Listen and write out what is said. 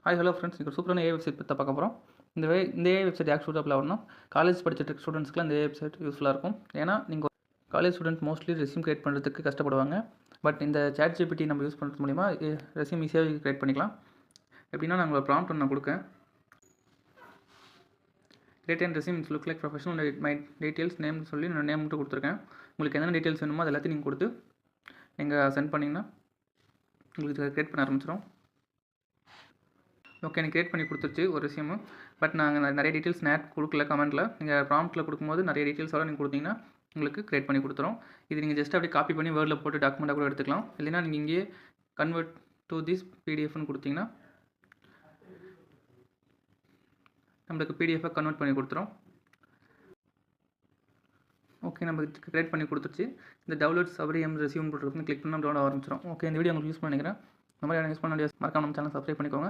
Hi hello friends, இன்றைக்கி சூப்பரான AI website பற்றி பார்க்க போகிறோம். இந்த ஏஐ வெப்சைட் யாருக்கு சூட்டபிள் ஆகணும், காலேஜ் படிச்சுட்டு இருக்க ஸ்டூடெண்ட்ஸ்க்குலாம் இந்த ஏஐ வெப்சைட் யூஸ்ஃபுல்லாக இருக்கும். ஏன்னா நீங்கள் college student mostly resume create பண்ணுறதுக்கு கஷ்டப்படுவாங்க. பட் இந்த ChatGPT நம்ம யூஸ் பண்ணுறது மூலிமா ரெஸ்யூம் ஈஸியாக கிரியேட் பண்ணிக்கலாம். எப்படின்னா நான் உங்களை ப்ராம்ப்ட் ஒன்று கொடுக்கேன். Create and resume look like professional my details name சொல்லி நான் நேம் மட்டும் கொடுத்துருக்கேன். உங்களுக்கு என்னென்ன டீட்டெயில்ஸ் வேணுமோ அது எல்லாத்தையும் நீங்கள் கொடுத்து நீங்கள் சென்ட் பண்ணிங்கன்னா உங்களுக்கு கிரியேட் பண்ண ஆரம்பிச்சிடும். ஓகே, எனக்கு கிரியேட் பண்ணி கொடுத்துருச்சு ஒரு ரெஸ்யூமு. பட் நாங்கள் நிறைய டீட்டெயில்ஸ் கொடுக்கல கமெண்ட்டில். நீங்கள் ப்ராம்ப்ட்டில் கொடுக்கும்போது நிறைய டீட்டெயில்ஸோட நீங்கள் கொடுத்தீங்கன்னா உங்களுக்கு கிரியேட் பண்ணி கொடுத்துரும். இது நீங்கள் ஜஸ்ட் அப்படியே காப்பி பண்ணி வேர்டில் போட்டு டாக்குமெண்ட்டாக கூட எடுத்துக்கலாம். இல்லைனா நீங்கள் இங்கேயே கன்வெர்ட் டு திஸ் பிடிஎஃப்னு கொடுத்தீங்கன்னா நம்மளுக்கு பிடிஎஃபாக கன்வெர்ட் பண்ணி கொடுத்துரும். ஓகே, நம்ம கிரியேட் பண்ணி கொடுத்துருச்சு. இந்த டவுன்லோட் சவரி ரெஸ்யூம் போட்டு கிளிக் பண்ணி டவுன்லோட் ஆரம்பிச்சிடும். ஓகே, இந்த வீடியோ உங்களுக்கு யூஸ் பண்ணிக்கிறேன். இந்த மாதிரி யூஸ் பண்ண மறக்காம நம்ம சேனல் சப்ஸ்கிரைப் பண்ணிக்கோங்க.